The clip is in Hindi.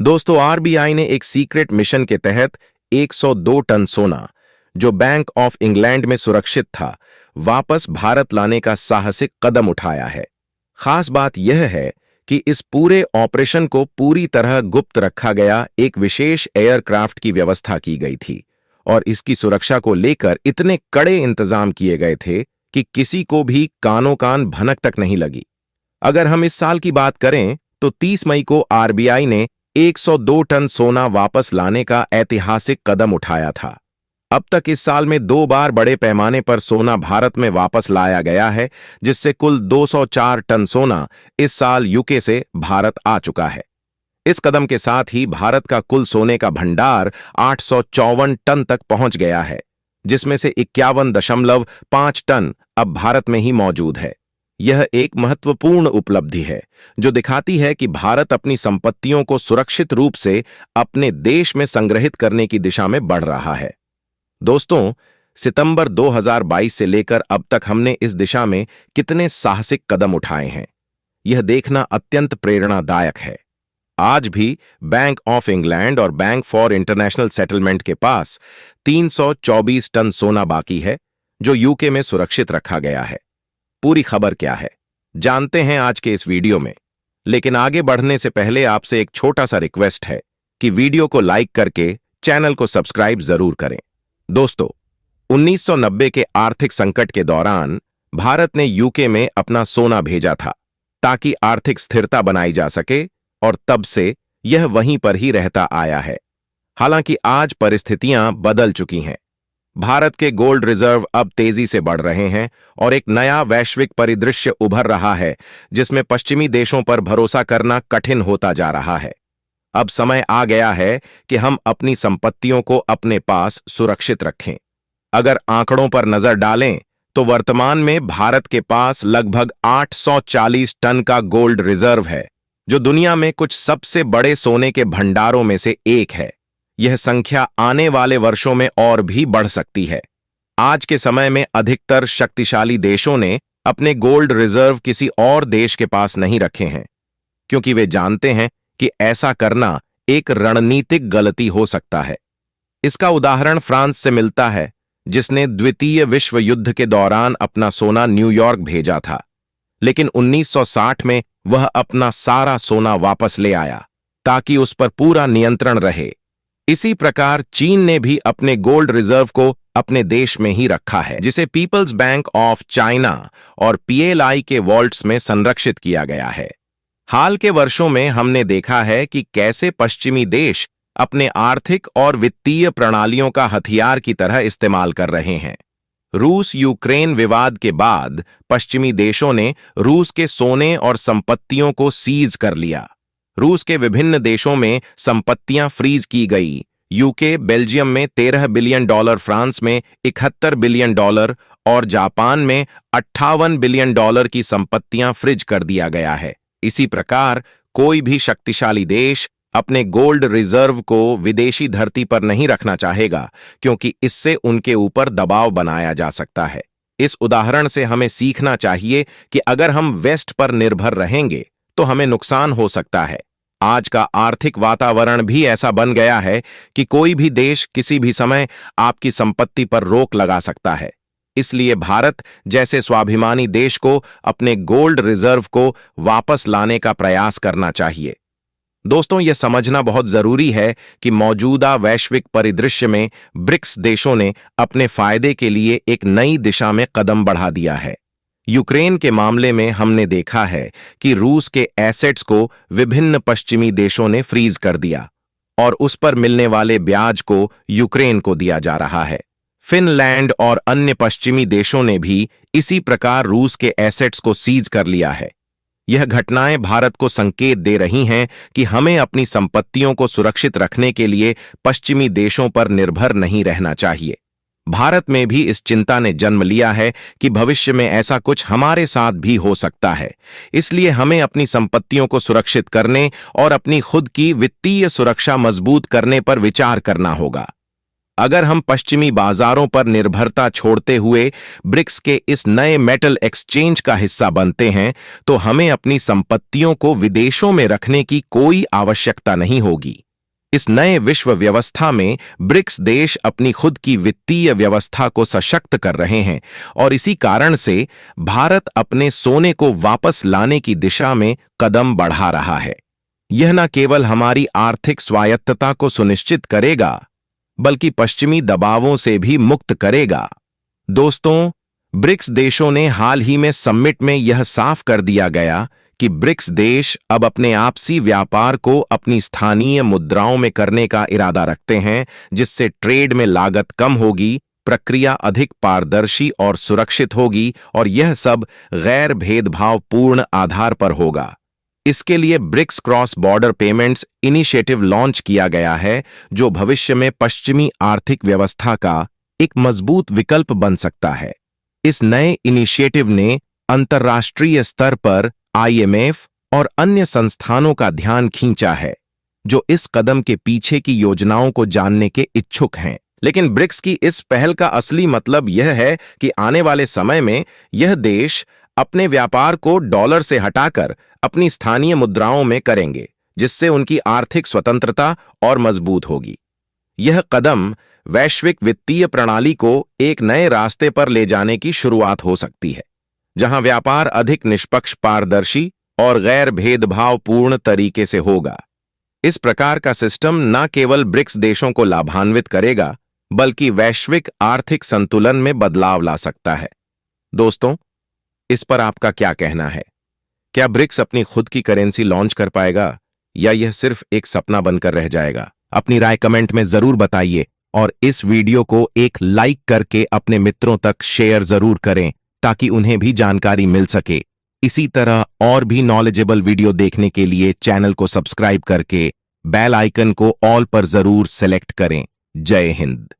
दोस्तों, आरबीआई ने एक सीक्रेट मिशन के तहत 102 टन सोना, जो बैंक ऑफ इंग्लैंड में सुरक्षित था, वापस भारत लाने का साहसिक कदम उठाया है। खास बात यह है कि इस पूरे ऑपरेशन को पूरी तरह गुप्त रखा गया, एक विशेष एयरक्राफ्ट की व्यवस्था की गई थी और इसकी सुरक्षा को लेकर इतने कड़े इंतजाम किए गए थे कि किसी को भी कानो कान भनक तक नहीं लगी। अगर हम इस साल की बात करें तो 30 मई को आरबीआई ने 102 टन सोना वापस लाने का ऐतिहासिक कदम उठाया था। अब तक इस साल में 2 बार बड़े पैमाने पर सोना भारत में वापस लाया गया है, जिससे कुल 204 टन सोना इस साल यूके से भारत आ चुका है। इस कदम के साथ ही भारत का कुल सोने का भंडार 854 टन तक पहुंच गया है, जिसमें से 51.5 टन अब भारत में ही मौजूद है। यह एक महत्वपूर्ण उपलब्धि है जो दिखाती है कि भारत अपनी संपत्तियों को सुरक्षित रूप से अपने देश में संग्रहित करने की दिशा में बढ़ रहा है। दोस्तों, सितंबर 2022 से लेकर अब तक हमने इस दिशा में कितने साहसिक कदम उठाए हैं, यह देखना अत्यंत प्रेरणादायक है। आज भी बैंक ऑफ इंग्लैंड और बैंक फॉर इंटरनेशनल सेटलमेंट के पास 324 टन सोना बाकी है, जो यूके में सुरक्षित रखा गया है। पूरी खबर क्या है, जानते हैं आज के इस वीडियो में। लेकिन आगे बढ़ने से पहले आपसे एक छोटा सा रिक्वेस्ट है कि वीडियो को लाइक करके चैनल को सब्सक्राइब जरूर करें। दोस्तों, 1990 के आर्थिक संकट के दौरान भारत ने यूके में अपना सोना भेजा था ताकि आर्थिक स्थिरता बनाई जा सके, और तब से यह वहीं पर ही रहता आया है। हालांकि आज परिस्थितियां बदल चुकी हैं। भारत के गोल्ड रिजर्व अब तेजी से बढ़ रहे हैं और एक नया वैश्विक परिदृश्य उभर रहा है, जिसमें पश्चिमी देशों पर भरोसा करना कठिन होता जा रहा है। अब समय आ गया है कि हम अपनी संपत्तियों को अपने पास सुरक्षित रखें। अगर आंकड़ों पर नजर डालें तो वर्तमान में भारत के पास लगभग 840 टन का गोल्ड रिजर्व है, जो दुनिया में कुछ सबसे बड़े सोने के भंडारों में से एक है। यह संख्या आने वाले वर्षों में और भी बढ़ सकती है। आज के समय में अधिकतर शक्तिशाली देशों ने अपने गोल्ड रिजर्व किसी और देश के पास नहीं रखे हैं, क्योंकि वे जानते हैं कि ऐसा करना एक रणनीतिक गलती हो सकता है। इसका उदाहरण फ्रांस से मिलता है, जिसने द्वितीय विश्व युद्ध के दौरान अपना सोना न्यूयॉर्क भेजा था, लेकिन 1960 में वह अपना सारा सोना वापस ले आया ताकि उस पर पूरा नियंत्रण रहे। इसी प्रकार चीन ने भी अपने गोल्ड रिजर्व को अपने देश में ही रखा है, जिसे पीपल्स बैंक ऑफ चाइना और पीएलआई के वॉल्ट्स में संरक्षित किया गया है। हाल के वर्षों में हमने देखा है कि कैसे पश्चिमी देश अपने आर्थिक और वित्तीय प्रणालियों का हथियार की तरह इस्तेमाल कर रहे हैं। रूस यूक्रेन विवाद के बाद पश्चिमी देशों ने रूस के सोने और संपत्तियों को सीज कर लिया। रूस के विभिन्न देशों में संपत्तियां फ्रीज की गई। यूके, बेल्जियम में $13 बिलियन, फ्रांस में $71 बिलियन और जापान में $58 बिलियन की संपत्तियां फ्रीज कर दिया गया है। इसी प्रकार कोई भी शक्तिशाली देश अपने गोल्ड रिजर्व को विदेशी धरती पर नहीं रखना चाहेगा, क्योंकि इससे उनके ऊपर दबाव बनाया जा सकता है। इस उदाहरण से हमें सीखना चाहिए कि अगर हम वेस्ट पर निर्भर रहेंगे तो हमें नुकसान हो सकता है। आज का आर्थिक वातावरण भी ऐसा बन गया है कि कोई भी देश किसी भी समय आपकी संपत्ति पर रोक लगा सकता है। इसलिए भारत जैसे स्वाभिमानी देश को अपने गोल्ड रिजर्व को वापस लाने का प्रयास करना चाहिए। दोस्तों, यह समझना बहुत जरूरी है कि मौजूदा वैश्विक परिदृश्य में ब्रिक्स देशों ने अपने फायदे के लिए एक नई दिशा में कदम बढ़ा दिया है। यूक्रेन के मामले में हमने देखा है कि रूस के एसेट्स को विभिन्न पश्चिमी देशों ने फ्रीज कर दिया और उस पर मिलने वाले ब्याज को यूक्रेन को दिया जा रहा है। फिनलैंड और अन्य पश्चिमी देशों ने भी इसी प्रकार रूस के एसेट्स को सीज कर लिया है। यह घटनाएं भारत को संकेत दे रही हैं कि हमें अपनी संपत्तियों को सुरक्षित रखने के लिए पश्चिमी देशों पर निर्भर नहीं रहना चाहिए। भारत में भी इस चिंता ने जन्म लिया है कि भविष्य में ऐसा कुछ हमारे साथ भी हो सकता है। इसलिए हमें अपनी संपत्तियों को सुरक्षित करने और अपनी खुद की वित्तीय सुरक्षा मजबूत करने पर विचार करना होगा। अगर हम पश्चिमी बाजारों पर निर्भरता छोड़ते हुए ब्रिक्स के इस नए मेटल एक्सचेंज का हिस्सा बनते हैं, तो हमें अपनी संपत्तियों को विदेशों में रखने की कोई आवश्यकता नहीं होगी। इस नए विश्व व्यवस्था में ब्रिक्स देश अपनी खुद की वित्तीय व्यवस्था को सशक्त कर रहे हैं और इसी कारण से भारत अपने सोने को वापस लाने की दिशा में कदम बढ़ा रहा है। यह न केवल हमारी आर्थिक स्वायत्तता को सुनिश्चित करेगा, बल्कि पश्चिमी दबावों से भी मुक्त करेगा। दोस्तों, ब्रिक्स देशों ने हाल ही में समिट में यह साफ कर दिया गया कि ब्रिक्स देश अब अपने आपसी व्यापार को अपनी स्थानीय मुद्राओं में करने का इरादा रखते हैं, जिससे ट्रेड में लागत कम होगी, प्रक्रिया अधिक पारदर्शी और सुरक्षित होगी और यह सब गैर भेदभावपूर्ण आधार पर होगा। इसके लिए BRICS cross border payments initiative launch किया गया है, जो भविष्य में पश्चिमी आर्थिक व्यवस्था का एक मजबूत विकल्प बन सकता है। इस नए इनिशिएटिव ने अंतर्राष्ट्रीय स्तर पर IMF और अन्य संस्थानों का ध्यान खींचा है, जो इस कदम के पीछे की योजनाओं को जानने के इच्छुक हैं। लेकिन ब्रिक्स की इस पहल का असली मतलब यह है कि आने वाले समय में यह देश अपने व्यापार को डॉलर से हटाकर अपनी स्थानीय मुद्राओं में करेंगे, जिससे उनकी आर्थिक स्वतंत्रता और मजबूत होगी। यह कदम वैश्विक वित्तीय प्रणाली को एक नए रास्ते पर ले जाने की शुरुआत हो सकती है, जहां व्यापार अधिक निष्पक्ष, पारदर्शी और गैर भेदभावपूर्ण तरीके से होगा। इस प्रकार का सिस्टम न केवल ब्रिक्स देशों को लाभान्वित करेगा, बल्कि वैश्विक आर्थिक संतुलन में बदलाव ला सकता है। दोस्तों, इस पर आपका क्या कहना है? क्या ब्रिक्स अपनी खुद की करेंसी लॉन्च कर पाएगा या यह सिर्फ एक सपना बनकर रह जाएगा? अपनी राय कमेंट में जरूर बताइए और इस वीडियो को एक लाइक करके अपने मित्रों तक शेयर जरूर करें, ताकि उन्हें भी जानकारी मिल सके। इसी तरह और भी नॉलेजेबल वीडियो देखने के लिए चैनल को सब्सक्राइब करके बेल आइकन को ऑल पर जरूर सेलेक्ट करें। जय हिंद।